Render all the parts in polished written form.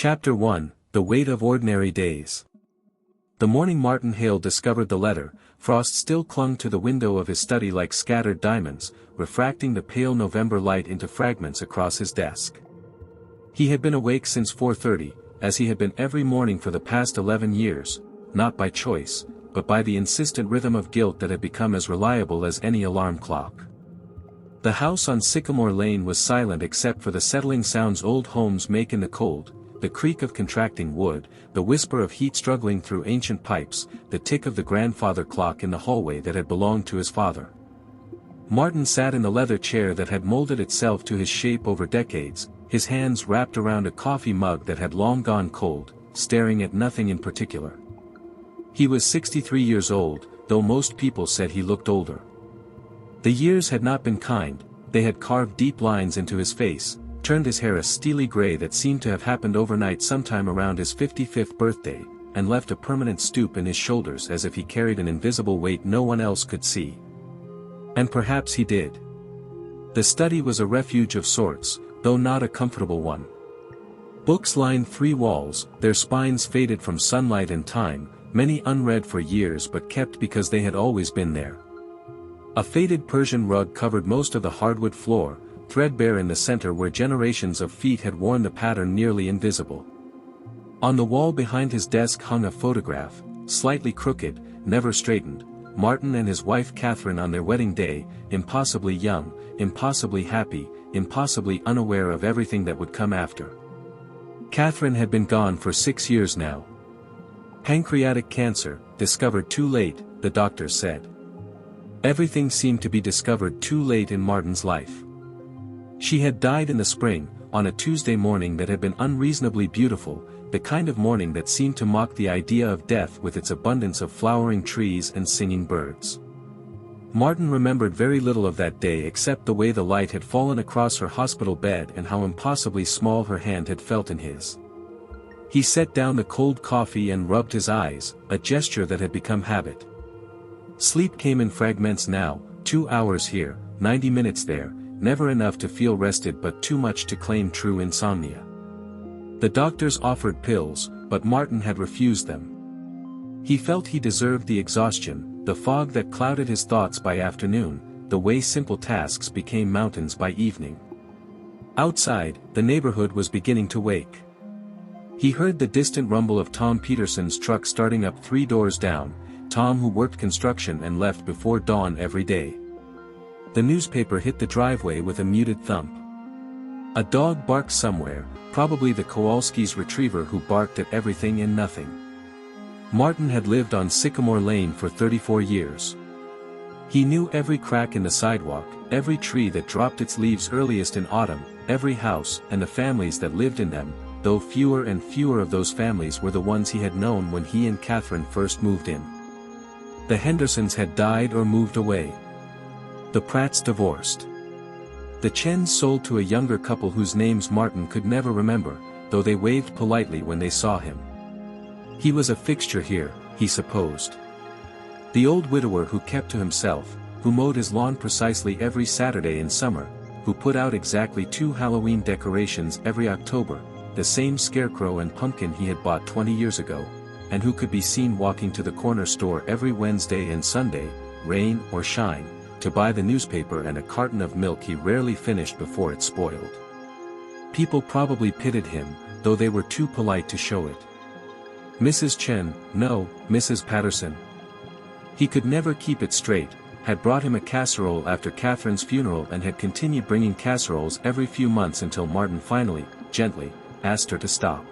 Chapter 1, The Weight of Ordinary Days. The morning Martin Hale discovered the letter, frost still clung to the window of his study like scattered diamonds, refracting the pale November light into fragments across his desk. He had been awake since 4:30, as he had been every morning for the past 11 years, not by choice, but by the insistent rhythm of guilt that had become as reliable as any alarm clock. The house on Sycamore Lane was silent except for the settling sounds old homes make in the cold, the creak of contracting wood, the whisper of heat struggling through ancient pipes, the tick of the grandfather clock in the hallway that had belonged to his father. Martin sat in the leather chair that had molded itself to his shape over decades, his hands wrapped around a coffee mug that had long gone cold, staring at nothing in particular. He was 63 years old, though most people said he looked older. The years had not been kind, they had carved deep lines into his face, turned his hair a steely gray that seemed to have happened overnight sometime around his 55th birthday, and left a permanent stoop in his shoulders as if he carried an invisible weight no one else could see. And perhaps he did. The study was a refuge of sorts, though not a comfortable one. Books lined 3 walls, their spines faded from sunlight and time, many unread for years but kept because they had always been there. A faded Persian rug covered most of the hardwood floor, threadbare in the center where generations of feet had worn the pattern nearly invisible. On the wall behind his desk hung a photograph, slightly crooked, never straightened, Martin and his wife Catherine on their wedding day, impossibly young, impossibly happy, impossibly unaware of everything that would come after. Catherine had been gone for 6 years now. Pancreatic cancer, discovered too late, the doctors said. Everything seemed to be discovered too late in Martin's life. She had died in the spring, on a Tuesday morning that had been unreasonably beautiful, the kind of morning that seemed to mock the idea of death with its abundance of flowering trees and singing birds. Martin remembered very little of that day except the way the light had fallen across her hospital bed and how impossibly small her hand had felt in his. He set down the cold coffee and rubbed his eyes, a gesture that had become habit. Sleep came in fragments now, 2 hours here, 90 minutes there, never enough to feel rested but too much to claim true insomnia. The doctors offered pills, but Martin had refused them. He felt he deserved the exhaustion, the fog that clouded his thoughts by afternoon, the way simple tasks became mountains by evening. Outside, the neighborhood was beginning to wake. He heard the distant rumble of Tom Peterson's truck starting up 3 doors down, Tom who worked construction and left before dawn every day. The newspaper hit the driveway with a muted thump. A dog barked somewhere, probably the Kowalski's retriever who barked at everything and nothing. Martin had lived on Sycamore Lane for 34 years. He knew every crack in the sidewalk, every tree that dropped its leaves earliest in autumn, every house and the families that lived in them, though fewer and fewer of those families were the ones he had known when he and Catherine first moved in. The Hendersons had died or moved away. The Pratts divorced. The Chens sold to a younger couple whose names Martin could never remember, though they waved politely when they saw him. He was a fixture here, he supposed. The old widower who kept to himself, who mowed his lawn precisely every Saturday in summer, who put out exactly 2 Halloween decorations every October, the same scarecrow and pumpkin he had bought 20 years ago, and who could be seen walking to the corner store every Wednesday and Sunday, rain or shine, to buy the newspaper and a carton of milk he rarely finished before it spoiled. People probably pitied him, though they were too polite to show it. Mrs. Chen, no, Mrs. Patterson. He could never keep it straight, had brought him a casserole after Catherine's funeral and had continued bringing casseroles every few months until Martin finally, gently, asked her to stop.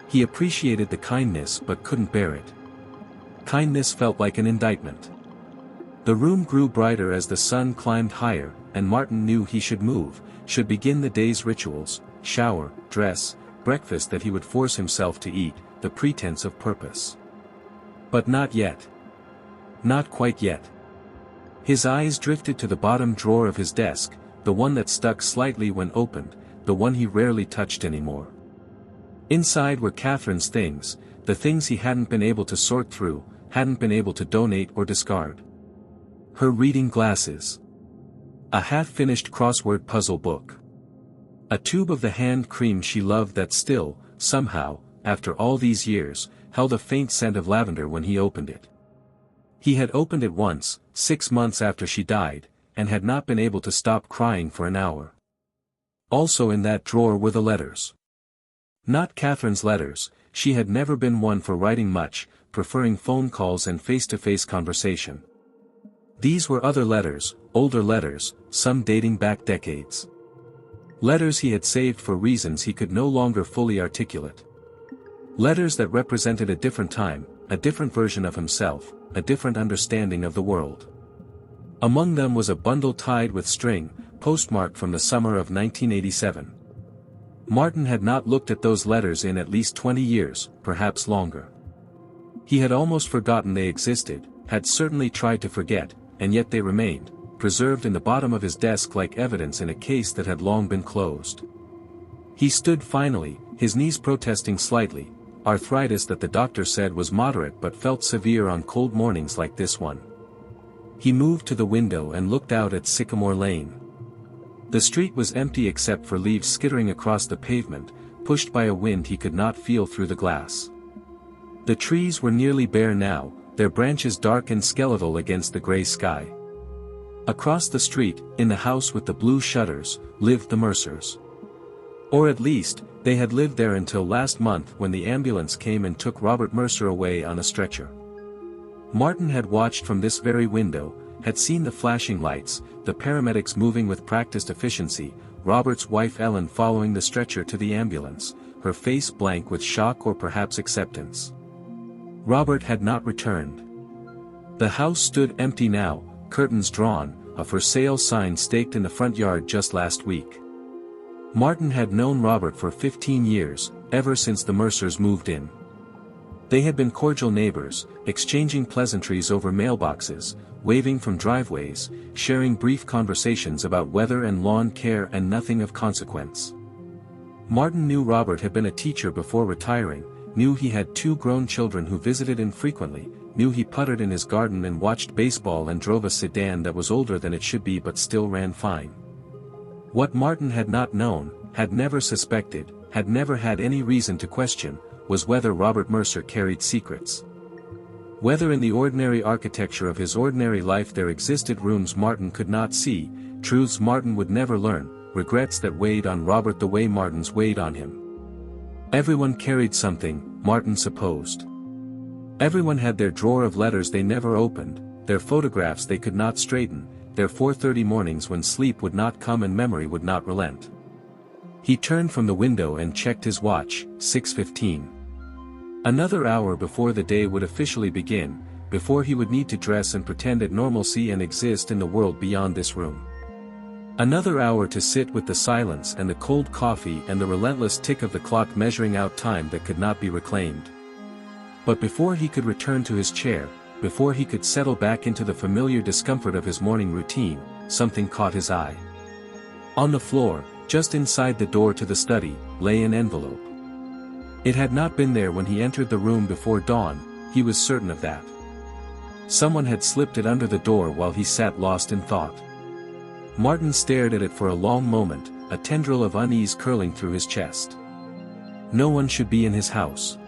He appreciated the kindness but couldn't bear it. Kindness felt like an indictment. The room grew brighter as the sun climbed higher, and Martin knew he should move, should begin the day's rituals, shower, dress, breakfast that he would force himself to eat, the pretense of purpose. But not yet. Not quite yet. His eyes drifted to the bottom drawer of his desk, the one that stuck slightly when opened, the one he rarely touched anymore. Inside were Catherine's things, the things he hadn't been able to sort through, hadn't been able to donate or discard. Her reading glasses. A half-finished crossword puzzle book. A tube of the hand cream she loved that still, somehow, after all these years, held a faint scent of lavender when he opened it. He had opened it once, 6 months after she died, and had not been able to stop crying for an hour. Also in that drawer were the letters. Not Catherine's letters. She had never been one for writing much, preferring phone calls and face-to-face conversation. These were other letters, older letters, some dating back decades. Letters he had saved for reasons he could no longer fully articulate. Letters that represented a different time, a different version of himself, a different understanding of the world. Among them was a bundle tied with string, postmarked from the summer of 1987. Martin had not looked at those letters in at least 20 years, perhaps longer. He had almost forgotten they existed, had certainly tried to forget, and yet they remained, preserved in the bottom of his desk like evidence in a case that had long been closed. He stood finally, his knees protesting slightly, arthritis that the doctor said was moderate but felt severe on cold mornings like this one. He moved to the window and looked out at Sycamore Lane. The street was empty except for leaves skittering across the pavement, pushed by a wind he could not feel through the glass. The trees were nearly bare now, their branches dark and skeletal against the gray sky. Across the street, in the house with the blue shutters, lived the Mercers. Or at least, they had lived there until last month when the ambulance came and took Robert Mercer away on a stretcher. Martin had watched from this very window, had seen the flashing lights, the paramedics moving with practiced efficiency, Robert's wife Ellen following the stretcher to the ambulance, her face blank with shock or perhaps acceptance. Robert had not returned. The house stood empty now, curtains drawn, a for sale sign staked in the front yard just last week. Martin had known Robert for 15 years, ever since the Mercers moved in. They had been cordial neighbors, exchanging pleasantries over mailboxes, waving from driveways, sharing brief conversations about weather and lawn care and nothing of consequence. Martin knew Robert had been a teacher before retiring, knew he had 2 grown children who visited him frequently, knew he puttered in his garden and watched baseball and drove a sedan that was older than it should be but still ran fine. What Martin had not known, had never suspected, had never had any reason to question, was whether Robert Mercer carried secrets. Whether in the ordinary architecture of his ordinary life there existed rooms Martin could not see, truths Martin would never learn, regrets that weighed on Robert the way Martin's weighed on him. Everyone carried something, Martin supposed. Everyone had their drawer of letters they never opened, their photographs they could not straighten, their 4:30 mornings when sleep would not come and memory would not relent. He turned from the window and checked his watch, 6:15. Another hour before the day would officially begin, before he would need to dress and pretend at normalcy and exist in the world beyond this room. Another hour to sit with the silence and the cold coffee and the relentless tick of the clock measuring out time that could not be reclaimed. But before he could return to his chair, before he could settle back into the familiar discomfort of his morning routine, something caught his eye. On the floor, just inside the door to the study, lay an envelope. It had not been there when he entered the room before dawn, he was certain of that. Someone had slipped it under the door while he sat lost in thought. Martin stared at it for a long moment, a tendril of unease curling through his chest. No one should be in his house.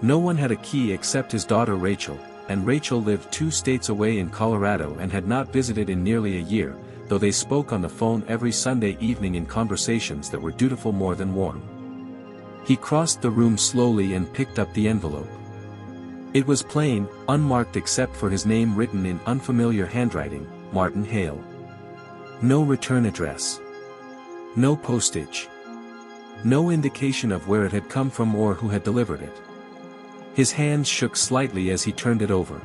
No one had a key except his daughter Rachel, and Rachel lived 2 states away in Colorado and had not visited in nearly a year, though they spoke on the phone every Sunday evening in conversations that were dutiful more than warm. He crossed the room slowly and picked up the envelope. It was plain, unmarked except for his name written in unfamiliar handwriting, Martin Hale. No return address. No postage. No indication of where it had come from or who had delivered it. His hands shook slightly as he turned it over.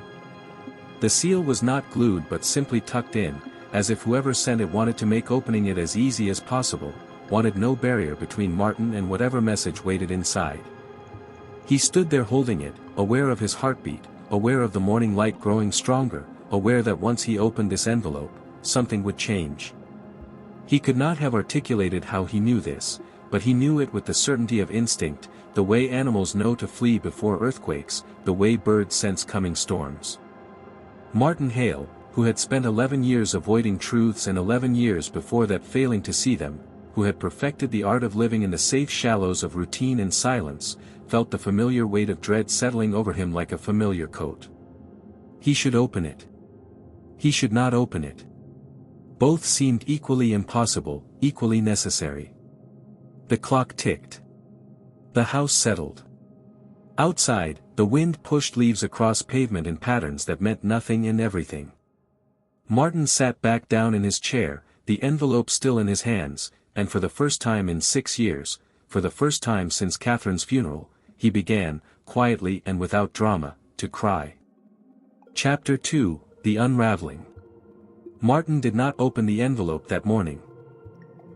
The seal was not glued but simply tucked in, as if whoever sent it wanted to make opening it as easy as possible, wanted no barrier between Martin and whatever message waited inside. He stood there holding it, aware of his heartbeat, aware of the morning light growing stronger, aware that once he opened this envelope, something would change. He could not have articulated how he knew this, but he knew it with the certainty of instinct, the way animals know to flee before earthquakes, the way birds sense coming storms. Martin Hale, who had spent 11 years avoiding truths and 11 years before that failing to see them, who had perfected the art of living in the safe shallows of routine and silence, felt the familiar weight of dread settling over him like a familiar coat. He should open it. He should not open it. Both seemed equally impossible, equally necessary. The clock ticked. The house settled. Outside, the wind pushed leaves across pavement in patterns that meant nothing and everything. Martin sat back down in his chair, the envelope still in his hands, and for the first time in 6 years, for the first time since Catherine's funeral, he began, quietly and without drama, to cry. Chapter 2, The Unraveling. Martin did not open the envelope that morning.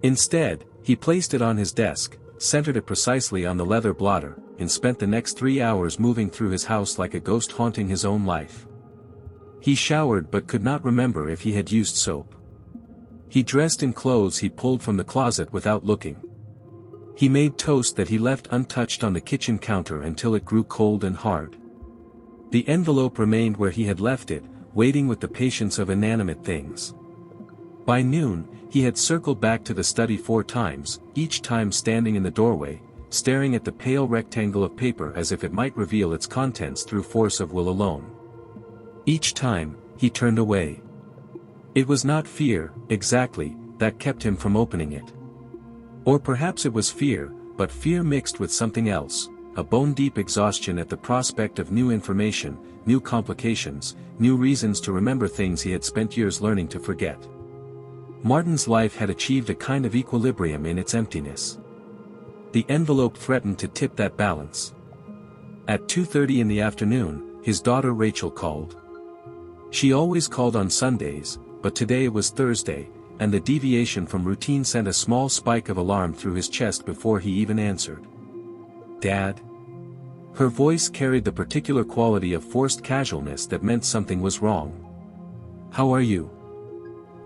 Instead, he placed it on his desk, centered it precisely on the leather blotter, and spent the next 3 hours moving through his house like a ghost haunting his own life. He showered but could not remember if he had used soap. He dressed in clothes he pulled from the closet without looking. He made toast that he left untouched on the kitchen counter until it grew cold and hard. The envelope remained where he had left it, waiting with the patience of inanimate things. By noon, he had circled back to the study 4 times, each time standing in the doorway, staring at the pale rectangle of paper as if it might reveal its contents through force of will alone. Each time, he turned away. It was not fear, exactly, that kept him from opening it. Or perhaps it was fear, but fear mixed with something else, a bone-deep exhaustion at the prospect of new information, new complications, new reasons to remember things he had spent years learning to forget. Martin's life had achieved a kind of equilibrium in its emptiness. The envelope threatened to tip that balance. At 2:30 in the afternoon, his daughter Rachel called. She always called on Sundays, but today was Thursday, and the deviation from routine sent a small spike of alarm through his chest before he even answered. "Dad?" Her voice carried the particular quality of forced casualness that meant something was wrong. "How are you?"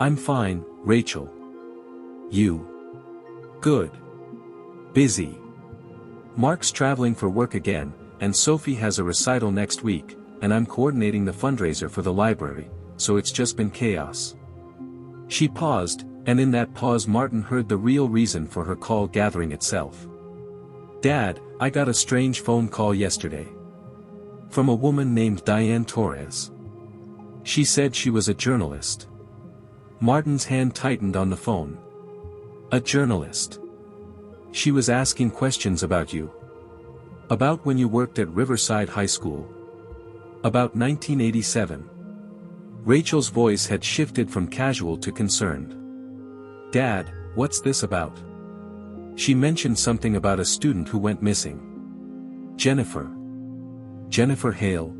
"I'm fine, Rachel." "You?" "Good." "Busy." "Mark's traveling for work again, and Sophie has a recital next week, and I'm coordinating the fundraiser for the library, so it's just been chaos." She paused, and in that pause Martin heard the real reason for her call gathering itself. "Dad, I got a strange phone call yesterday. From a woman named Diane Torres. She said she was a journalist." Martin's hand tightened on the phone. "A journalist? She was asking questions about you. About when you worked at Riverside High School. About 1987. Rachel's voice had shifted from casual to concerned. "Dad, what's this about?" "She mentioned something about a student who went missing." "Jennifer. Jennifer Hale?"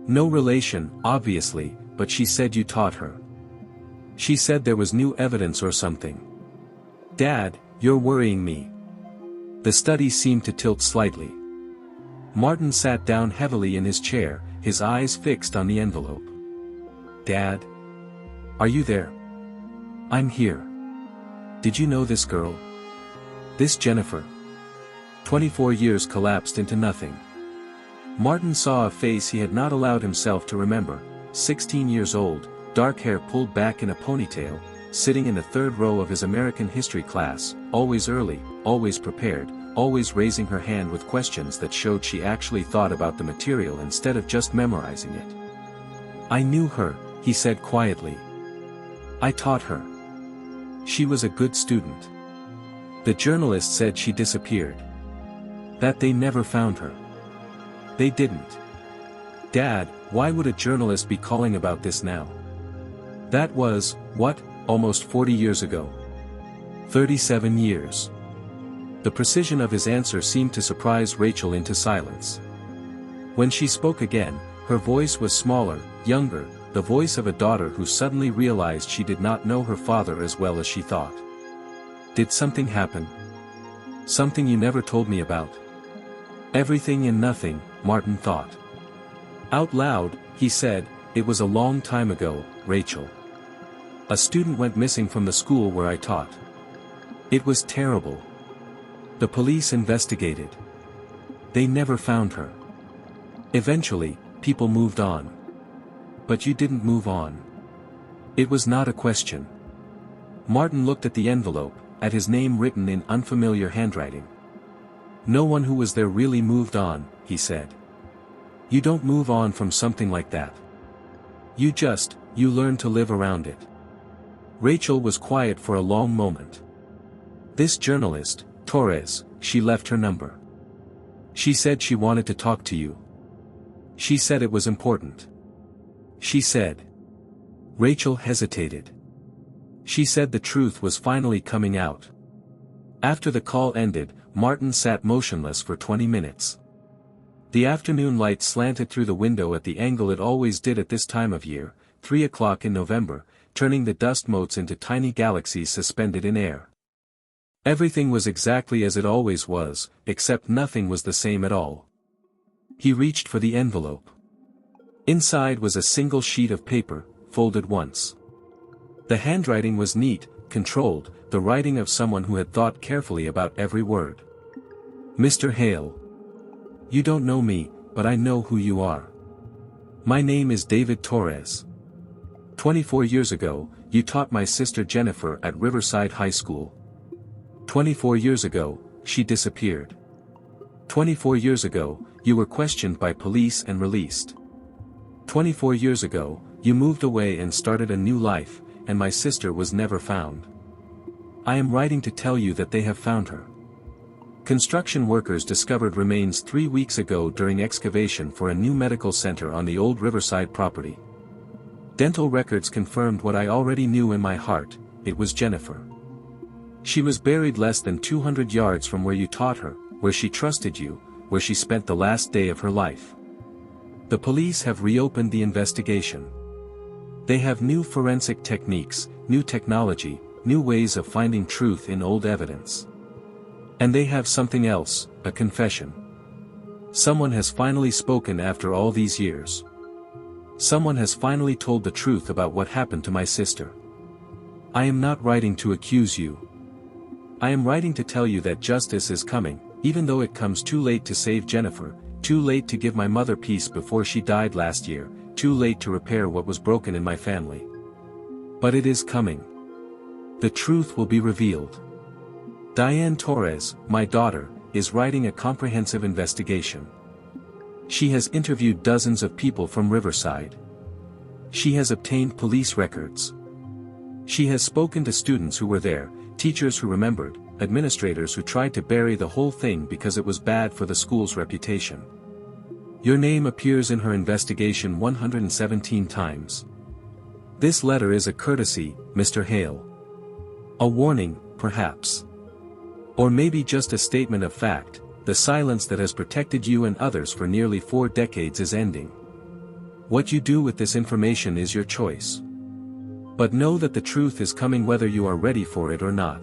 "No relation, obviously, but she said you taught her. She said there was new evidence or something." "Dad, you're worrying me." The study seemed to tilt slightly. Martin sat down heavily in his chair, his eyes fixed on the envelope. "Dad? Are you there?" "I'm here. Did you know this girl? This Jennifer?" 24 years collapsed into nothing. Martin saw a face he had not allowed himself to remember, 16 years old, dark hair pulled back in a ponytail, sitting in the 3rd row of his American history class, always early, always prepared, always raising her hand with questions that showed she actually thought about the material instead of just memorizing it. "I knew her," he said quietly. "I taught her. She was a good student. The journalist said she disappeared. That they never found her." "They didn't." "Dad, why would a journalist be calling about this now?" "That was, what, almost 40 years ago. 37 years. The precision of his answer seemed to surprise Rachel into silence. When she spoke again, her voice was smaller, younger, the voice of a daughter who suddenly realized she did not know her father as well as she thought. "Did something happen? Something you never told me about?" "Everything and nothing," Martin thought. Out loud, he said, "It was a long time ago, Rachel. A student went missing from the school where I taught. It was terrible. The police investigated. They never found her. Eventually, people moved on. But you didn't move on. It was not a question." Martin looked at the envelope, at his name written in unfamiliar handwriting. "No one who was there really moved on," he said. "You don't move on from something like that. You learn to live around it." Rachel was quiet for a long moment. "This journalist, Torres, she left her number. She said she wanted to talk to you. She said it was important. She said." Rachel hesitated. She said the truth was finally coming out. After the call ended, Martin sat motionless for 20 minutes. The afternoon light slanted through the window at the angle it always did at this time of year, 3 o'clock in November, turning the dust motes into tiny galaxies suspended in air. Everything was exactly as it always was, except nothing was the same at all. He reached for the envelope. Inside was a single sheet of paper, folded once. The handwriting was neat, controlled, the writing of someone who had thought carefully about every word. "Mr. Hale. You don't know me, but I know who you are. My name is David Torres. 24 years ago, you taught my sister Jennifer at Riverside High School. 24 years ago, she disappeared. 24 years ago, you were questioned by police and released. 24 years ago, you moved away and started a new life, and my sister was never found. I am writing to tell you that they have found her. Construction workers discovered remains 3 weeks ago during excavation for a new medical center on the old Riverside property. Dental records confirmed what I already knew in my heart: it was Jennifer. She was buried less than 200 yards from where you taught her, where she trusted you, where she spent the last day of her life. The police have reopened the investigation. They have new forensic techniques, new technology, new ways of finding truth in old evidence. And they have something else, a confession. Someone has finally spoken after all these years. Someone has finally told the truth about what happened to my sister. I am not writing to accuse you. I am writing to tell you that justice is coming, even though it comes too late to save Jennifer, too late to give my mother peace before she died last year, too late to repair what was broken in my family. But it is coming. The truth will be revealed. Diane Torres, my daughter, is writing a comprehensive investigation. She has interviewed dozens of people from Riverside. She has obtained police records. She has spoken to students who were there, teachers who remembered, administrators who tried to bury the whole thing because it was bad for the school's reputation. Your name appears in her investigation 117 times. This letter is a courtesy, Mr. Hale. A warning, perhaps. Or maybe just a statement of fact: the silence that has protected you and others for nearly 4 decades is ending. What you do with this information is your choice. But know that the truth is coming whether you are ready for it or not.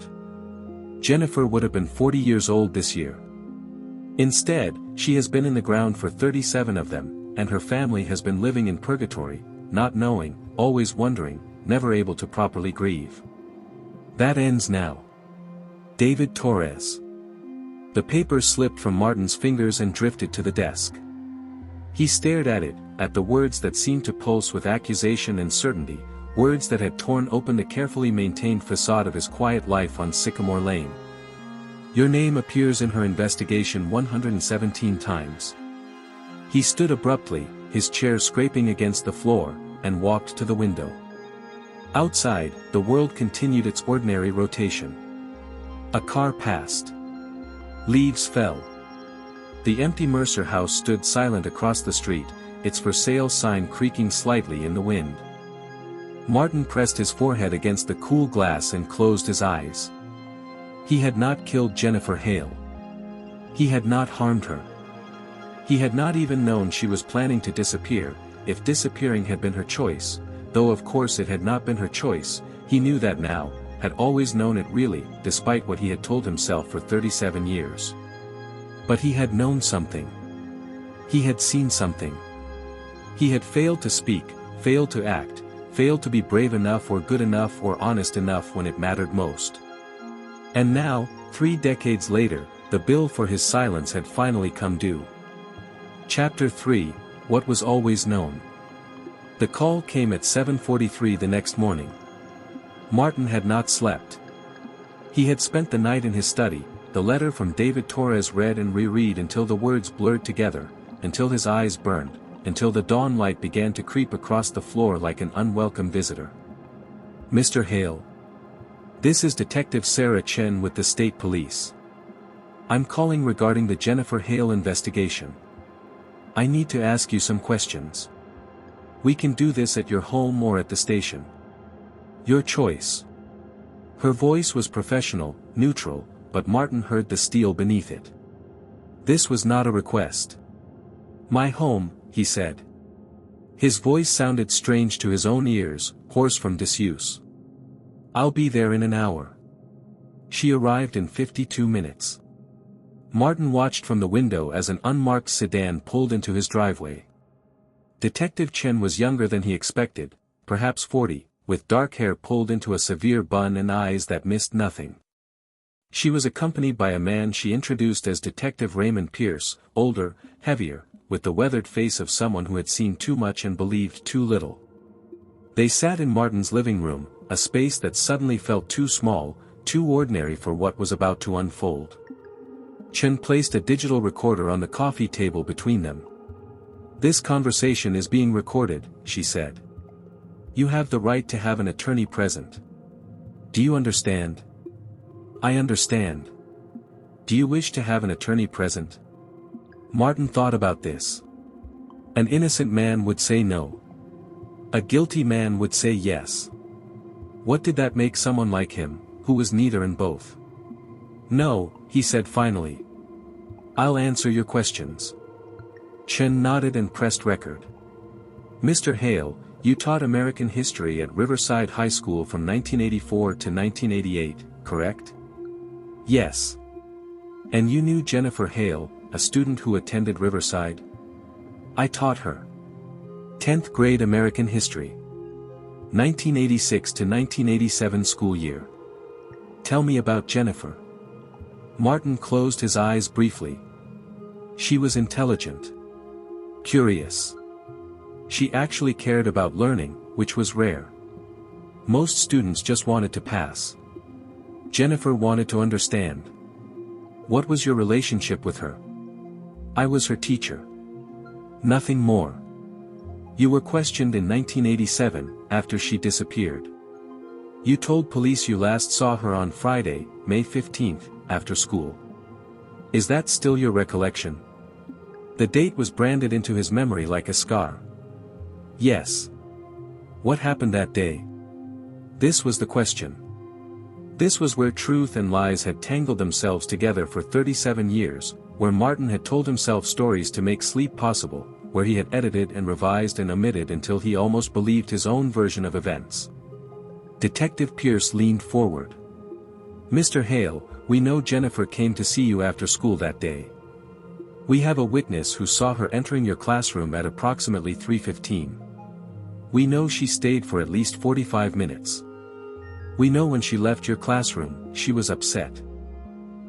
Jennifer would have been 40 years old this year. Instead, she has been in the ground for 37 of them, and her family has been living in purgatory, not knowing, always wondering, never able to properly grieve. That ends now. David Torres. The paper slipped from Martin's fingers and drifted to the desk. He stared at it, at the words that seemed to pulse with accusation and certainty, words that had torn open the carefully maintained facade of his quiet life on Sycamore Lane. Your name appears in her investigation 117 times. He stood abruptly, his chair scraping against the floor, and walked to the window. Outside, the world continued its ordinary rotation. A car passed. Leaves fell. The empty Mercer house stood silent across the street, its for sale sign creaking slightly in the wind. Martin pressed his forehead against the cool glass and closed his eyes. He had not killed Jennifer Hale. He had not harmed her. He had not even known she was planning to disappear, if disappearing had been her choice, though of course it had not been her choice. He knew that now, had always known it really, despite what he had told himself for 37 years. But he had known something. He had seen something. He had failed to speak, failed to act, failed to be brave enough or good enough or honest enough when it mattered most. And now, 3 decades later, the bill for his silence had finally come due. Chapter 3, What Was Always Known. The call came at 7:43 the next morning. Martin had not slept. He had spent the night in his study, the letter from David Torres read and reread until the words blurred together, until his eyes burned, until the dawn light began to creep across the floor like an unwelcome visitor. Mr. Hale. This is Detective Sarah Chen with the State Police. I'm calling regarding the Jennifer Hale investigation. I need to ask you some questions. We can do this at your home or at the station. Your choice. Her voice was professional, neutral, but Martin heard the steel beneath it. This was not a request. My home, he said. His voice sounded strange to his own ears, hoarse from disuse. I'll be there in an hour. She arrived in 52 minutes. Martin watched from the window as an unmarked sedan pulled into his driveway. Detective Chen was younger than he expected, perhaps 40, with dark hair pulled into a severe bun and eyes that missed nothing. She was accompanied by a man she introduced as Detective Raymond Pierce, older, heavier, with the weathered face of someone who had seen too much and believed too little. They sat in Martin's living room, a space that suddenly felt too small, too ordinary for what was about to unfold. Chen placed a digital recorder on the coffee table between them. This conversation is being recorded, she said. You have the right to have an attorney present. Do you understand? I understand. Do you wish to have an attorney present? Martin thought about this. An innocent man would say no. A guilty man would say yes. What did that make someone like him, who was neither and both? No, he said finally. I'll answer your questions. Chen nodded and pressed record. Mr. Hale, you taught American history at Riverside High School from 1984 to 1988, correct? Yes. And you knew Jennifer Hale, a student who attended Riverside? I taught her. 10th grade American history. 1986 to 1987 school year. Tell me about Jennifer. Martin closed his eyes briefly. She was intelligent. Curious. She actually cared about learning, which was rare. Most students just wanted to pass. Jennifer wanted to understand. What was your relationship with her? I was her teacher. Nothing more. You were questioned in 1987, after she disappeared. You told police you last saw her on Friday, May 15th, after school. Is that still your recollection? The date was branded into his memory like a scar. Yes. What happened that day? This was the question. This was where truth and lies had tangled themselves together for 37 years, where Martin had told himself stories to make sleep possible, where he had edited and revised and omitted until he almost believed his own version of events. Detective Pierce leaned forward. Mr. Hale, we know Jennifer came to see you after school that day. We have a witness who saw her entering your classroom at approximately 3:15. We know she stayed for at least 45 minutes. We know when she left your classroom, she was upset.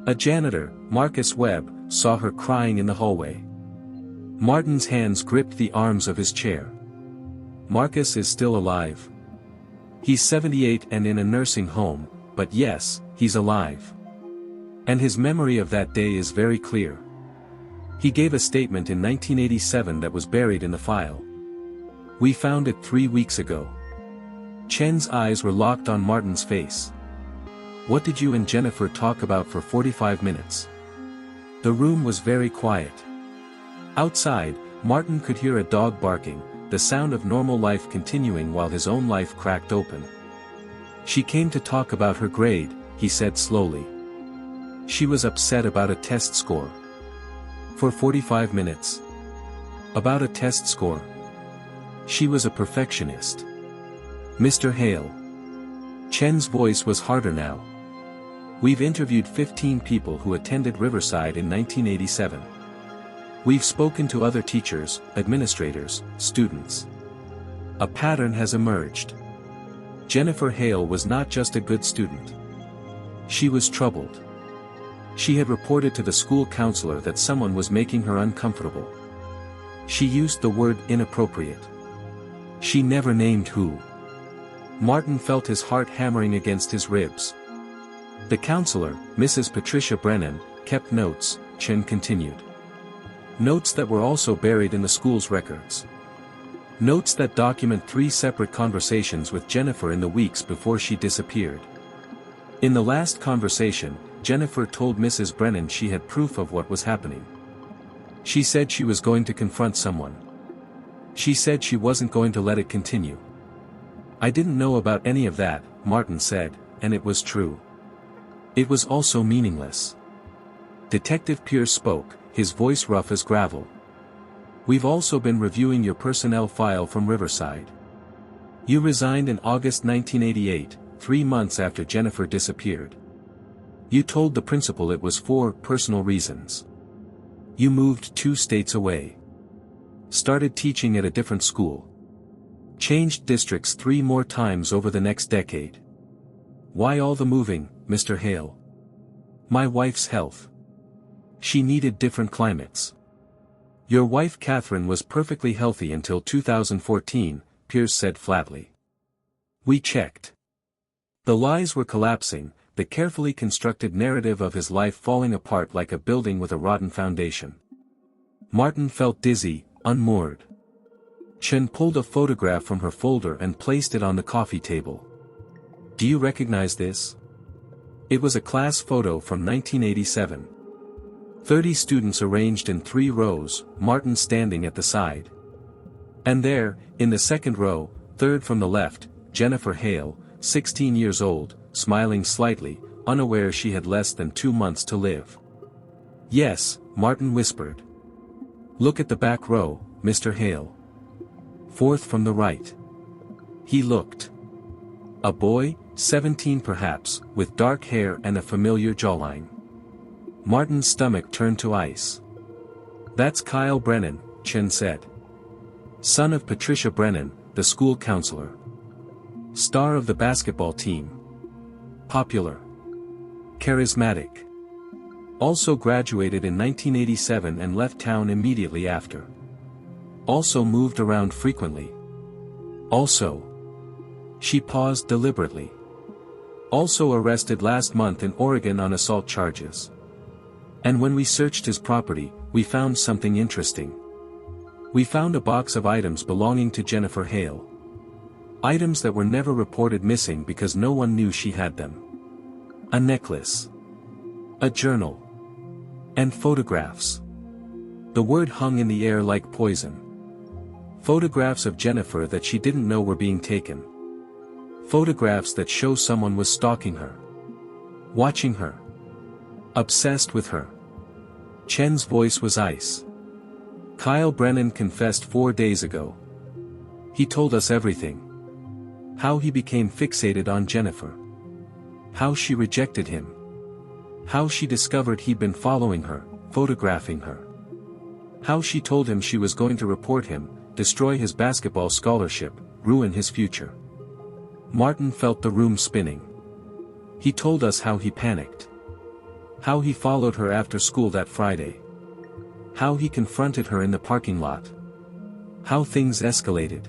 A janitor, Marcus Webb, saw her crying in the hallway. Martin's hands gripped the arms of his chair. Marcus is still alive. He's 78 and in a nursing home, but yes, he's alive. And his memory of that day is very clear. He gave a statement in 1987 that was buried in the file. We found it 3 weeks ago. Chen's eyes were locked on Martin's face. What did you and Jennifer talk about for 45 minutes? The room was very quiet. Outside, Martin could hear a dog barking, the sound of normal life continuing while his own life cracked open. She came to talk about her grade, he said slowly. She was upset about a test score. For 45 minutes. About a test score. She was a perfectionist. Mr. Hale. Chen's voice was harder now. We've interviewed 15 people who attended Riverside in 1987. We've spoken to other teachers, administrators, students. A pattern has emerged. Jennifer Hale was not just a good student. She was troubled. She had reported to the school counselor that someone was making her uncomfortable. She used the word inappropriate. She never named who. Martin felt his heart hammering against his ribs. The counselor, Mrs. Patricia Brennan, kept notes, Chen continued. Notes that were also buried in the school's records. Notes that document 3 separate conversations with Jennifer in the weeks before she disappeared. In the last conversation, Jennifer told Mrs. Brennan she had proof of what was happening. She said she was going to confront someone. She said she wasn't going to let it continue. I didn't know about any of that, Martin said, and it was true. It was also meaningless. Detective Pierce spoke, his voice rough as gravel. We've also been reviewing your personnel file from Riverside. You resigned in August 1988, 3 months after Jennifer disappeared. You told the principal it was for personal reasons. You moved 2 states away. Started teaching at a different school. Changed districts 3 more times over the next decade. Why all the moving, Mr. Hale? My wife's health. She needed different climates. Your wife Catherine was perfectly healthy until 2014, Pierce said flatly. We checked. The lies were collapsing, the carefully constructed narrative of his life falling apart like a building with a rotten foundation. Martin felt dizzy, unmoored. Chen pulled a photograph from her folder and placed it on the coffee table. Do you recognize this? It was a class photo from 1987. 30 students arranged in 3 rows, Martin standing at the side. And there, in the second row, 3rd from the left, Jennifer Hale, 16 years old, smiling slightly, unaware she had less than 2 months to live. Yes, Martin whispered. Look at the back row, Mr. Hale. 4th from the right. He looked. A boy, 17 perhaps, with dark hair and a familiar jawline. Martin's stomach turned to ice. That's Kyle Brennan, Chen said. Son of Patricia Brennan, the school counselor. Star of the basketball team. Popular. Charismatic. Also graduated in 1987 and left town immediately after. Also moved around frequently. Also. She paused deliberately. Also arrested last month in Oregon on assault charges. And when we searched his property, we found something interesting. We found a box of items belonging to Jennifer Hale. Items that were never reported missing because no one knew she had them. A necklace. A journal. And photographs. The word hung in the air like poison. Photographs of Jennifer that she didn't know were being taken. Photographs that show someone was stalking her. Watching her. Obsessed with her. Chen's voice was ice. Kyle Brennan confessed 4 days ago. He told us everything. How he became fixated on Jennifer. How she rejected him. How she discovered he'd been following her, photographing her. How she told him she was going to report him, destroy his basketball scholarship, ruin his future. Martin felt the room spinning. He told us how he panicked. How he followed her after school that Friday. How he confronted her in the parking lot. How things escalated.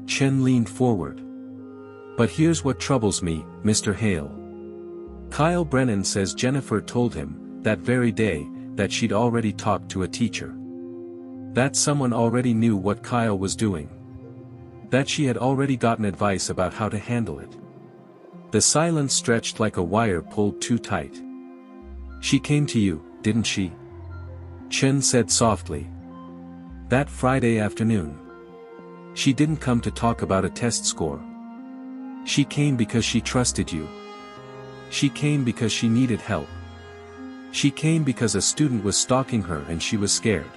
Chen leaned forward. But here's what troubles me, Mr. Hale. Kyle Brennan says Jennifer told him, that very day, that she'd already talked to a teacher. That someone already knew what Kyle was doing. That she had already gotten advice about how to handle it. The silence stretched like a wire pulled too tight. She came to you, didn't she? Chen said softly. That Friday afternoon. She didn't come to talk about a test score. She came because she trusted you. She came because she needed help. She came because a student was stalking her and she was scared.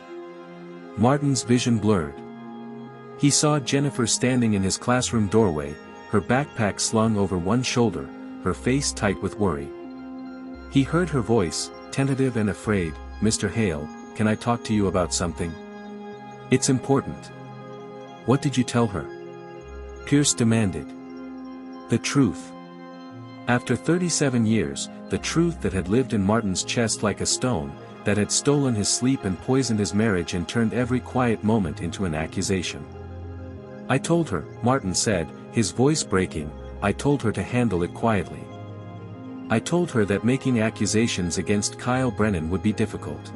Martin's vision blurred. He saw Jennifer standing in his classroom doorway, her backpack slung over one shoulder, her face tight with worry. He heard her voice, tentative and afraid, Mr. Hale, can I talk to you about something? It's important. What did you tell her? Pierce demanded. The truth. After 37 years, the truth that had lived in Martin's chest like a stone, that had stolen his sleep and poisoned his marriage and turned every quiet moment into an accusation. I told her, Martin said, his voice breaking, I told her to handle it quietly. I told her that making accusations against Kyle Brennan would be difficult.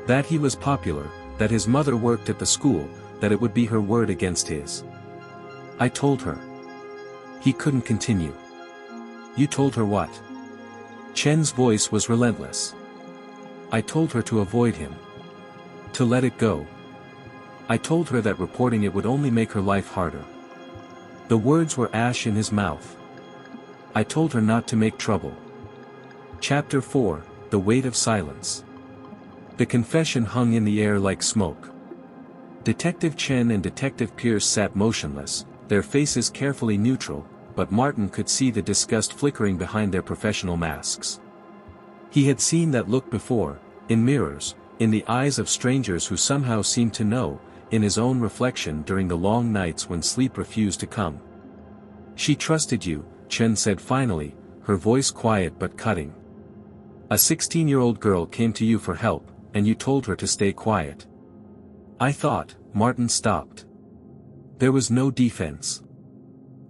That he was popular, that his mother worked at the school, that it would be her word against his. I told her. He couldn't continue. You told her what? Chen's voice was relentless. I told her to avoid him. To let it go. I told her that reporting it would only make her life harder. The words were ash in his mouth. I told her not to make trouble. Chapter 4, The Weight of Silence. The confession hung in the air like smoke. Detective Chen and Detective Pierce sat motionless, their faces carefully neutral, but Martin could see the disgust flickering behind their professional masks. He had seen that look before, in mirrors, in the eyes of strangers who somehow seemed to know, in his own reflection during the long nights when sleep refused to come. She trusted you, Chen said finally, her voice quiet but cutting. A 16-year-old girl came to you for help, and you told her to stay quiet. I thought, Martin stopped. There was no defense.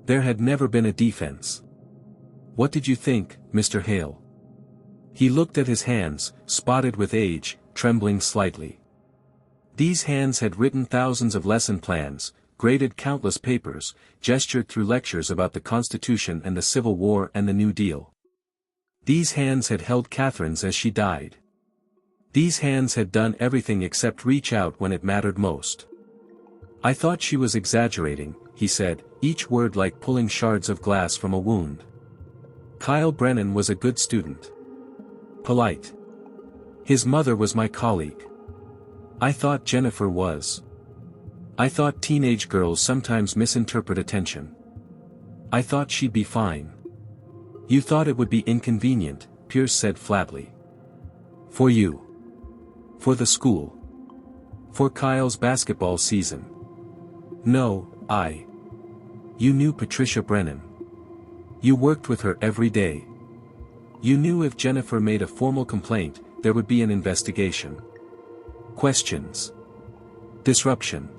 There had never been a defense. What did you think, Mr. Hale? He looked at his hands, spotted with age, trembling slightly. These hands had written thousands of lesson plans, graded countless papers, gestured through lectures about the Constitution and the Civil War and the New Deal. These hands had held Catherine's as she died. These hands had done everything except reach out when it mattered most. I thought she was exaggerating, he said, each word like pulling shards of glass from a wound. Kyle Brennan was a good student. Polite. His mother was my colleague. I thought Jennifer was. I thought teenage girls sometimes misinterpret attention. I thought she'd be fine. You thought it would be inconvenient, Pierce said flatly. For you. For the school. For Kyle's basketball season. No, You knew Patricia Brennan. You worked with her every day. You knew if Jennifer made a formal complaint, there would be an investigation. Questions. Disruption.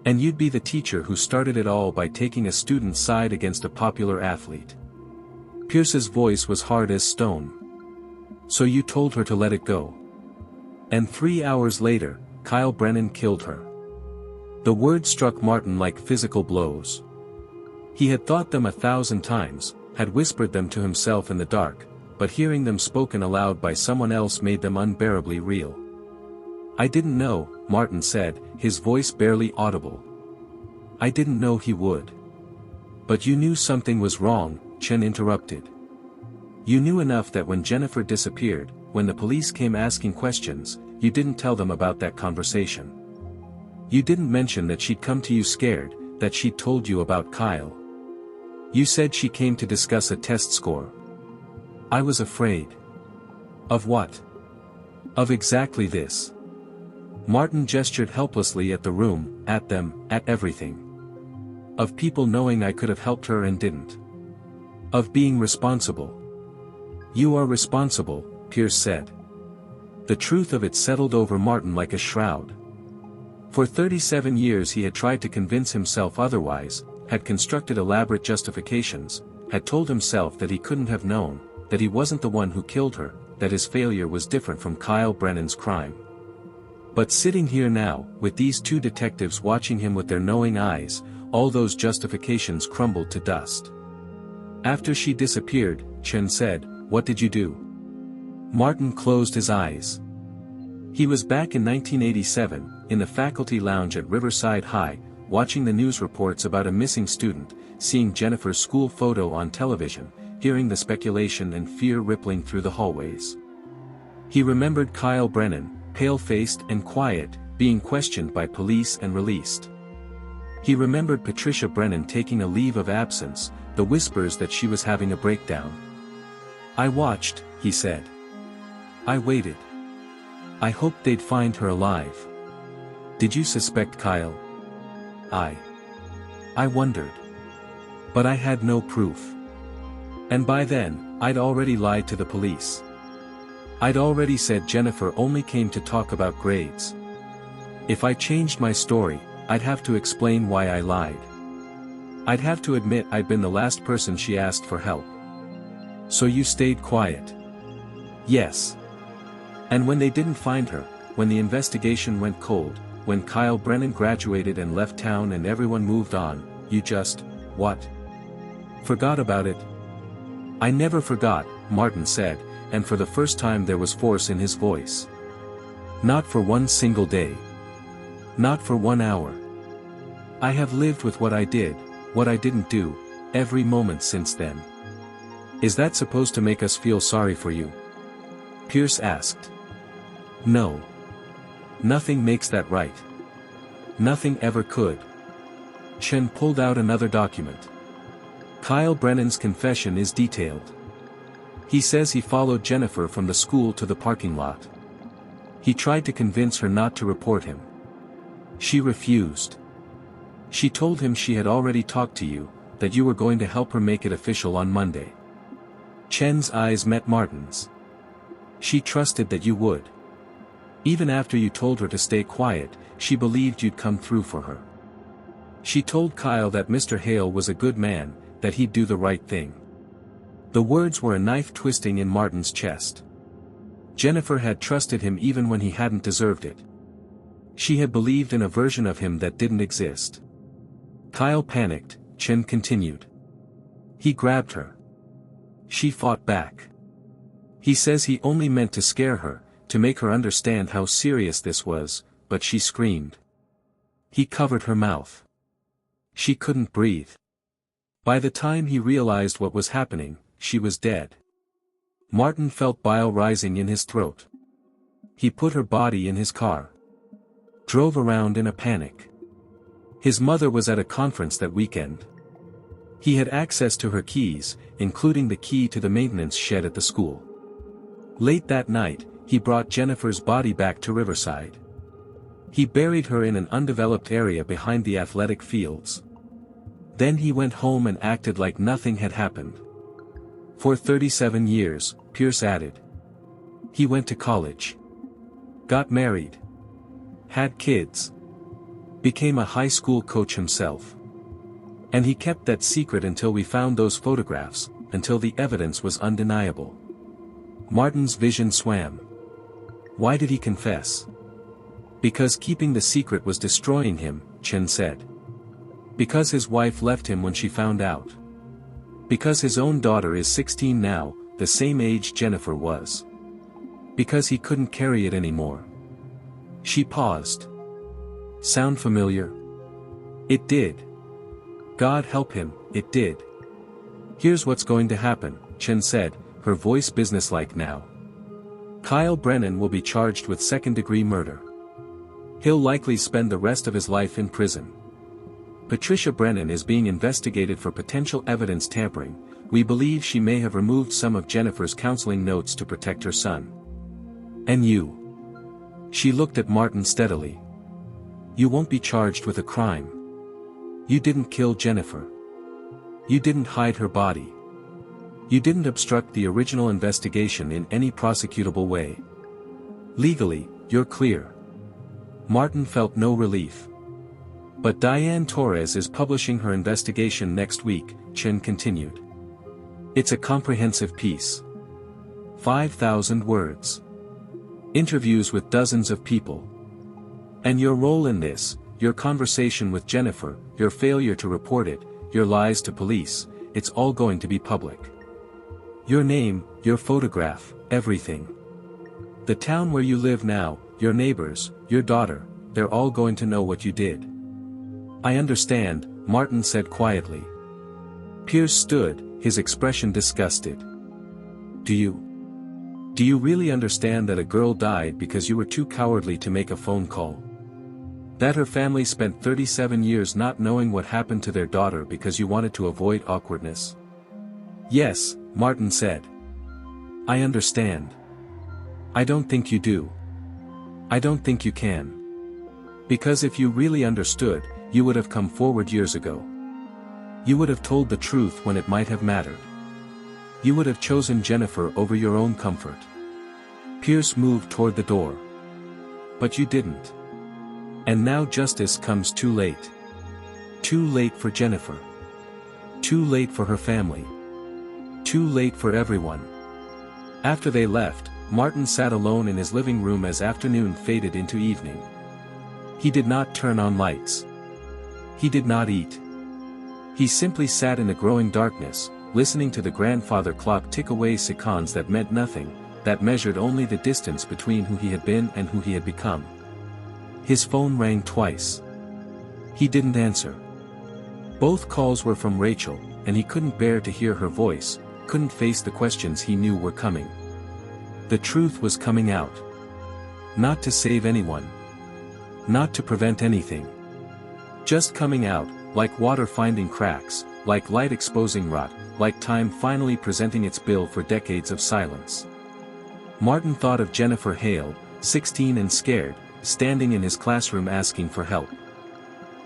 And you'd be the teacher who started it all by taking a student's side against a popular athlete. Pierce's voice was hard as stone. So you told her to let it go. And 3 hours later, Kyle Brennan killed her. The word struck Martin like physical blows. He had thought them 1,000 times, had whispered them to himself in the dark, but hearing them spoken aloud by someone else made them unbearably real. I didn't know, Martin said, his voice barely audible. I didn't know he would. But you knew something was wrong, Chen interrupted. You knew enough that when Jennifer disappeared, when the police came asking questions, you didn't tell them about that conversation. You didn't mention that she'd come to you scared, that she'd told you about Kyle. You said she came to discuss a test score. I was afraid. Of what? Of exactly this. Martin gestured helplessly at the room, at them, at everything. Of people knowing I could have helped her and didn't. Of being responsible. You are responsible, Pierce said. The truth of it settled over Martin like a shroud. For 37 years he had tried to convince himself otherwise, had constructed elaborate justifications, had told himself that he couldn't have known, that he wasn't the one who killed her, that his failure was different from Kyle Brennan's crime. But sitting here now, with these two detectives watching him with their knowing eyes, all those justifications crumbled to dust. After she disappeared, Chen said, "What did you do?" Martin closed his eyes. He was back in 1987, in the faculty lounge at Riverside High, watching the news reports about a missing student, seeing Jennifer's school photo on television, hearing the speculation and fear rippling through the hallways. He remembered Kyle Brennan, pale-faced and quiet, being questioned by police and released. He remembered Patricia Brennan taking a leave of absence, the whispers that she was having a breakdown. I watched, he said. I waited. I hoped they'd find her alive. Did you suspect Kyle? I wondered. But I had no proof. And by then, I'd already lied to the police. I'd already said Jennifer only came to talk about grades. If I changed my story, I'd have to explain why I lied. I'd have to admit I'd been the last person she asked for help. So you stayed quiet? Yes. And when they didn't find her, when the investigation went cold, when Kyle Brennan graduated and left town and everyone moved on, you just, what? Forgot about it? I never forgot, Martin said, and for the first time there was force in his voice. Not for one single day. Not for 1 hour. I have lived with what I did, what I didn't do, every moment since then. Is that supposed to make us feel sorry for you? Pierce asked. No. Nothing makes that right. Nothing ever could. Chen pulled out another document. Kyle Brennan's confession is detailed. He says he followed Jennifer from the school to the parking lot. He tried to convince her not to report him. She refused. She told him she had already talked to you, that you were going to help her make it official on Monday. Chen's eyes met Martin's. She trusted that you would. Even after you told her to stay quiet, she believed you'd come through for her. She told Kyle that Mr. Hale was a good man, that he'd do the right thing. The words were a knife twisting in Martin's chest. Jennifer had trusted him even when he hadn't deserved it. She had believed in a version of him that didn't exist. Kyle panicked, Chen continued. He grabbed her. She fought back. He says he only meant to scare her, to make her understand how serious this was, but she screamed. He covered her mouth. She couldn't breathe. By the time he realized what was happening, she was dead. Martin felt bile rising in his throat. He put her body in his car. Drove around in a panic. His mother was at a conference that weekend. He had access to her keys, including the key to the maintenance shed at the school. Late that night, he brought Jennifer's body back to Riverside. He buried her in an undeveloped area behind the athletic fields. Then he went home and acted like nothing had happened. For 37 years, Pierce added. He went to college. Got married. Had kids. Became a high school coach himself. And he kept that secret until we found those photographs, until the evidence was undeniable. Martin's vision swam. Why did he confess? Because keeping the secret was destroying him, Chen said. Because his wife left him when she found out. Because his own daughter is 16 now, the same age Jennifer was. Because he couldn't carry it anymore. She paused. Sound familiar? It did. God help him, it did. Here's what's going to happen, Chen said, her voice businesslike now. Kyle Brennan will be charged with second-degree murder. He'll likely spend the rest of his life in prison. Patricia Brennan is being investigated for potential evidence tampering. We believe she may have removed some of Jennifer's counseling notes to protect her son. And you? She looked at Martin steadily. You won't be charged with a crime. You didn't kill Jennifer. You didn't hide her body. You didn't obstruct the original investigation in any prosecutable way. Legally, you're clear. Martin felt no relief. But Diane Torres is publishing her investigation next week, Chen continued. It's a comprehensive piece. 5,000 words. Interviews with dozens of people. And your role in this, your conversation with Jennifer, your failure to report it, your lies to police, it's all going to be public. Your name, your photograph, everything. The town where you live now, your neighbors, your daughter, they're all going to know what you did. I understand, Martin said quietly. Pierce stood, his expression disgusted. Do you really understand that a girl died because you were too cowardly to make a phone call? That her family spent 37 years not knowing what happened to their daughter because you wanted to avoid awkwardness? Yes, Martin said. I understand. I don't think you do. I don't think you can. Because if you really understood, you would have come forward years ago. You would have told the truth when it might have mattered. You would have chosen Jennifer over your own comfort. Pierce moved toward the door. But you didn't. And now justice comes too late. Too late for Jennifer. Too late for her family. Too late for everyone. After they left, Martin sat alone in his living room as afternoon faded into evening. He did not turn on lights. He did not eat. He simply sat in the growing darkness, listening to the grandfather clock tick away seconds that meant nothing, that measured only the distance between who he had been and who he had become. His phone rang twice. He didn't answer. Both calls were from Rachel, and he couldn't bear to hear her voice, couldn't face the questions he knew were coming. The truth was coming out. Not to save anyone. Not to prevent anything. Just coming out, like water finding cracks, like light exposing rot, like time finally presenting its bill for decades of silence. Martin thought of Jennifer Hale, 16 and scared, standing in his classroom asking for help.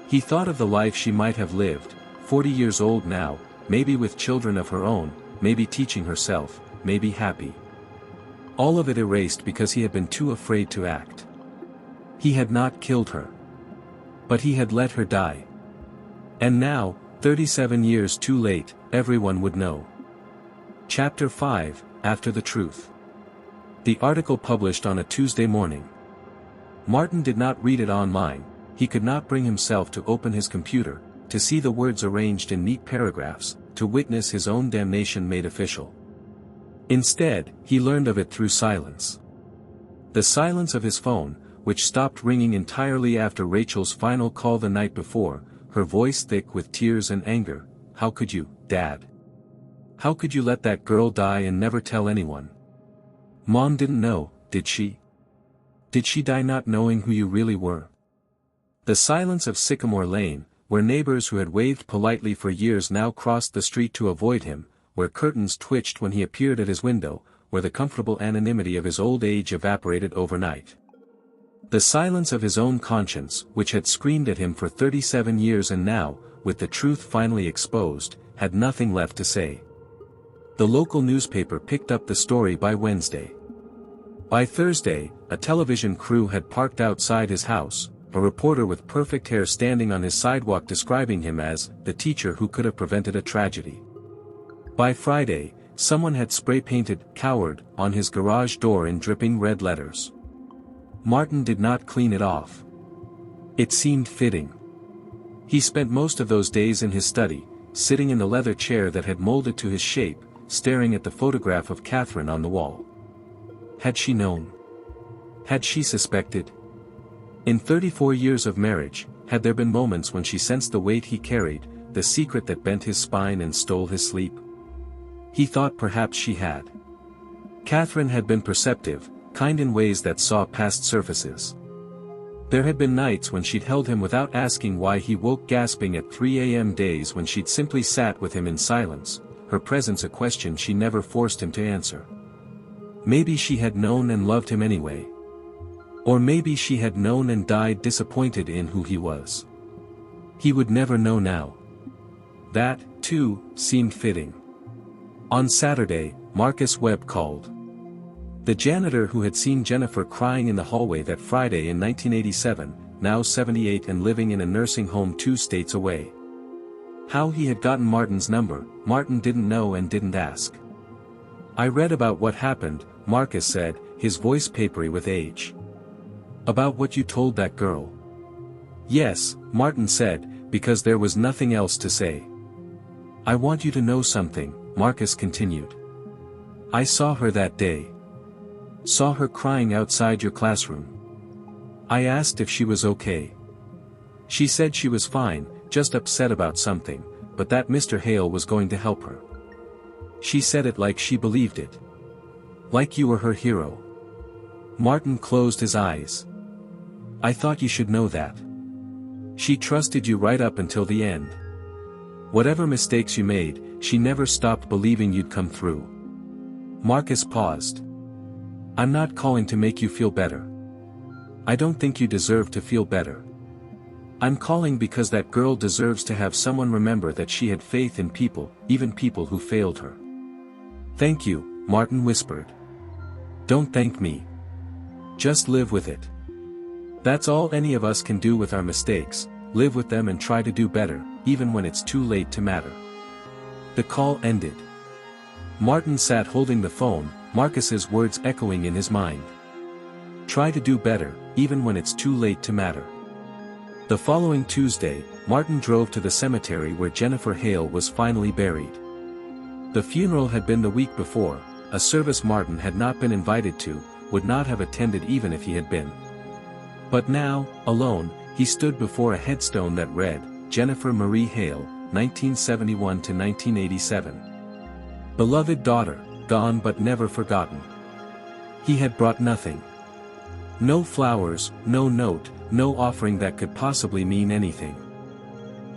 He thought of the life she might have lived, 40 years old now, maybe with children of her own, maybe teaching herself, maybe happy. All of it erased because he had been too afraid to act. He had not killed her. But he had let her die. And now, 37 years too late, everyone would know. Chapter 5, After the Truth. The article published on a Tuesday morning. Martin did not read it online, he could not bring himself to open his computer, to see the words arranged in neat paragraphs, to witness his own damnation made official. Instead, he learned of it through silence. The silence of his phone, which stopped ringing entirely after Rachel's final call the night before, her voice thick with tears and anger. How could you, Dad? How could you let that girl die and never tell anyone? Mom didn't know, did she? Did she die not knowing who you really were? The silence of Sycamore Lane, where neighbors who had waved politely for years now crossed the street to avoid him, where curtains twitched when he appeared at his window, where the comfortable anonymity of his old age evaporated overnight. The silence of his own conscience, which had screamed at him for 37 years and now, with the truth finally exposed, had nothing left to say. The local newspaper picked up the story by Wednesday. By Thursday, a television crew had parked outside his house, a reporter with perfect hair standing on his sidewalk describing him as the teacher who could have prevented a tragedy. By Friday, someone had spray-painted "Coward" on his garage door in dripping red letters. Martin did not clean it off. It seemed fitting. He spent most of those days in his study, sitting in the leather chair that had molded to his shape, staring at the photograph of Catherine on the wall. Had she known? Had she suspected? In 34 years of marriage, had there been moments when she sensed the weight he carried, the secret that bent his spine and stole his sleep? He thought perhaps she had. Catherine had been perceptive, kind in ways that saw past surfaces. There had been nights when she'd held him without asking why he woke gasping at 3 a.m. days when she'd simply sat with him in silence, her presence a question she never forced him to answer. Maybe she had known and loved him anyway. Or maybe she had known and died disappointed in who he was. He would never know now. That, too, seemed fitting. On Saturday, Marcus Webb called. The janitor who had seen Jennifer crying in the hallway that Friday in 1987, now 78 and living in a nursing home 2 states away. How he had gotten Martin's number, Martin didn't know and didn't ask. I read about what happened, Marcus said, his voice papery with age. About what you told that girl? Yes, Martin said, because there was nothing else to say. I want you to know something, Marcus continued. I saw her that day. Saw her crying outside your classroom. I asked if she was okay. She said she was fine, just upset about something, but that Mr. Hale was going to help her. She said it like she believed it. Like you were her hero. Martin closed his eyes. I thought you should know that. She trusted you right up until the end. Whatever mistakes you made, she never stopped believing you'd come through. Marcus paused. I'm not calling to make you feel better. I don't think you deserve to feel better. I'm calling because that girl deserves to have someone remember that she had faith in people, even people who failed her. Thank you, Martin whispered. Don't thank me. Just live with it. That's all any of us can do with our mistakes, live with them and try to do better, even when it's too late to matter. The call ended. Martin sat holding the phone, Marcus's words echoing in his mind. Try to do better, even when it's too late to matter. The following Tuesday, Martin drove to the cemetery where Jennifer Hale was finally buried. The funeral had been the week before, a service Martin had not been invited to, would not have attended even if he had been. But now, alone, he stood before a headstone that read, Jennifer Marie Hale, 1971 to 1987. Beloved daughter, gone but never forgotten. He had brought nothing. No flowers, no note, no offering that could possibly mean anything.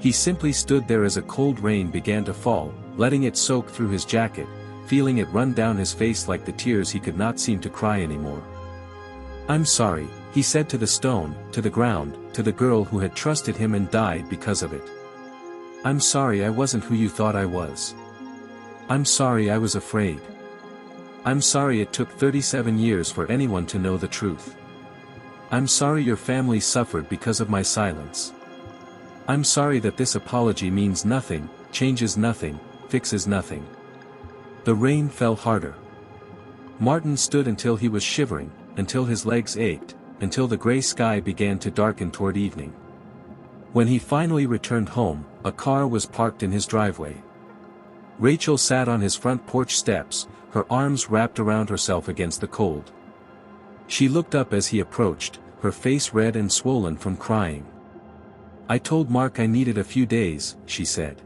He simply stood there as a cold rain began to fall, letting it soak through his jacket, feeling it run down his face like the tears he could not seem to cry anymore. I'm sorry, he said to the stone, to the ground, to the girl who had trusted him and died because of it. I'm sorry I wasn't who you thought I was. I'm sorry I was afraid. I'm sorry it took 37 years for anyone to know the truth. I'm sorry your family suffered because of my silence. I'm sorry that this apology means nothing, changes nothing, fixes nothing. The rain fell harder. Martin stood until he was shivering, until his legs ached, until the gray sky began to darken toward evening. When he finally returned home, a car was parked in his driveway. Rachel sat on his front porch steps, her arms wrapped around herself against the cold. She looked up as he approached, her face red and swollen from crying. I told Mark I needed a few days, she said.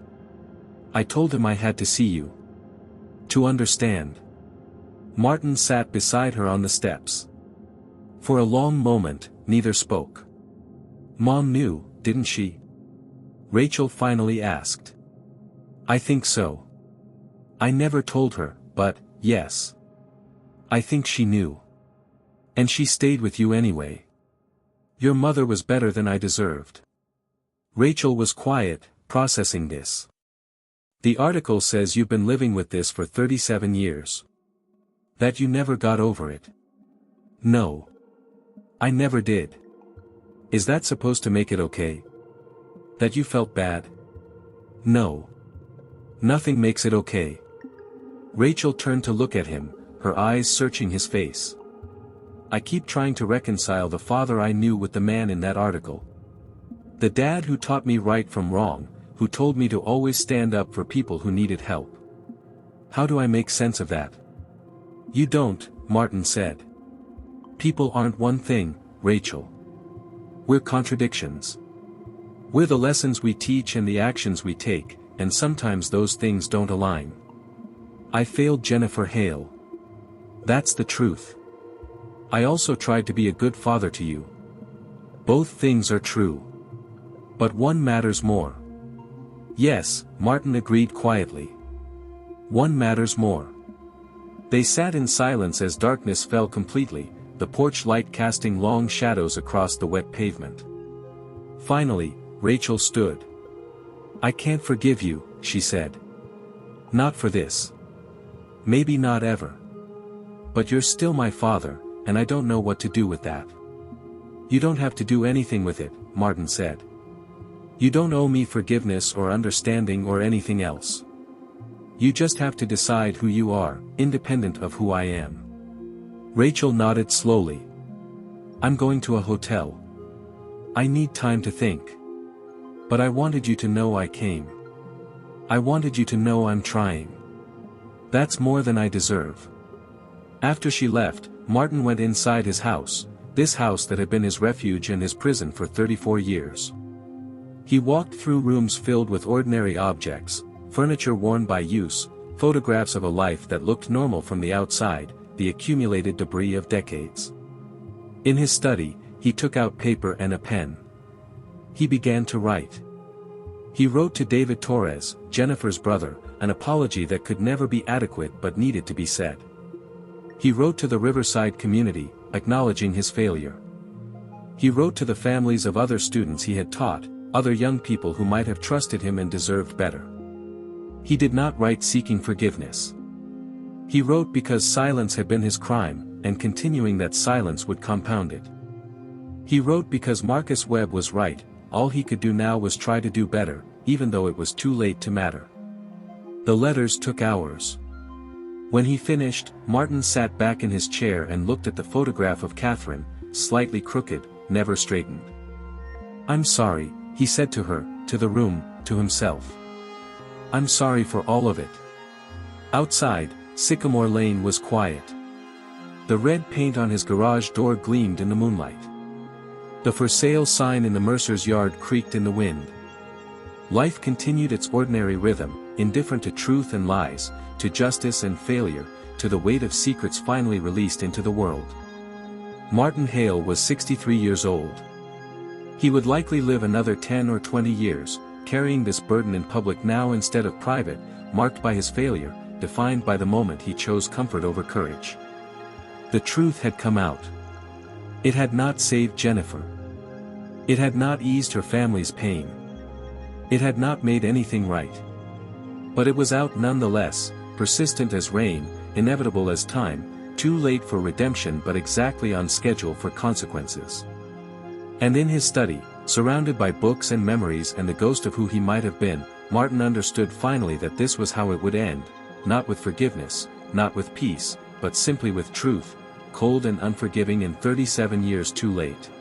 I told him I had to see you. To understand. Martin sat beside her on the steps. For a long moment, neither spoke. Mom knew, didn't she? Rachel finally asked. I think so. I never told her, but, yes. I think she knew. And she stayed with you anyway. Your mother was better than I deserved. Rachel was quiet, processing this. The article says you've been living with this for 37 years. That you never got over it. No. I never did. Is that supposed to make it okay? That you felt bad? No. Nothing makes it okay. Rachel turned to look at him, her eyes searching his face. I keep trying to reconcile the father I knew with the man in that article. The dad who taught me right from wrong, who told me to always stand up for people who needed help. How do I make sense of that? You don't, Martin said. People aren't one thing, Rachel. We're contradictions. We're the lessons we teach and the actions we take, and sometimes those things don't align. I failed Jennifer Hale. That's the truth. I also tried to be a good father to you. Both things are true. But one matters more. Yes, Martin agreed quietly. One matters more. They sat in silence as darkness fell completely, the porch light casting long shadows across the wet pavement. Finally, Rachel stood. I can't forgive you, she said. Not for this. Maybe not ever. But you're still my father, and I don't know what to do with that. You don't have to do anything with it, Martin said. You don't owe me forgiveness or understanding or anything else. You just have to decide who you are, independent of who I am. Rachel nodded slowly. I'm going to a hotel. I need time to think. But I wanted you to know I came. I wanted you to know I'm trying. That's more than I deserve. After she left, Martin went inside his house, this house that had been his refuge and his prison for 34 years. He walked through rooms filled with ordinary objects, furniture worn by use, photographs of a life that looked normal from the outside, the accumulated debris of decades. In his study, he took out paper and a pen. He began to write. He wrote to David Torres, Jennifer's brother, an apology that could never be adequate but needed to be said. He wrote to the Riverside community, acknowledging his failure. He wrote to the families of other students he had taught, other young people who might have trusted him and deserved better. He did not write seeking forgiveness. He wrote because silence had been his crime, and continuing that silence would compound it. He wrote because Marcus Webb was right, all he could do now was try to do better, even though it was too late to matter. The letters took hours. When he finished, Martin sat back in his chair and looked at the photograph of Catherine, slightly crooked, never straightened. "I'm sorry," he said to her, to the room, to himself. "I'm sorry for all of it." Outside, Sycamore Lane was quiet. The red paint on his garage door gleamed in the moonlight. The for sale sign in the mercer's yard creaked in the wind. Life continued its ordinary rhythm, indifferent to truth and lies, to justice and failure, to the weight of secrets finally released into the world. Martin Hale was 63 years old. He would likely live another 10 or 20 years, carrying this burden in public now instead of private, marked by his failure, defined by the moment he chose comfort over courage. The truth had come out. It had not saved Jennifer. It had not eased her family's pain. It had not made anything right. But it was out nonetheless, persistent as rain, inevitable as time, too late for redemption but exactly on schedule for consequences. And in his study, surrounded by books and memories and the ghost of who he might have been, Martin understood finally that this was how it would end, not with forgiveness, not with peace, but simply with truth, cold and unforgiving and 37 years too late.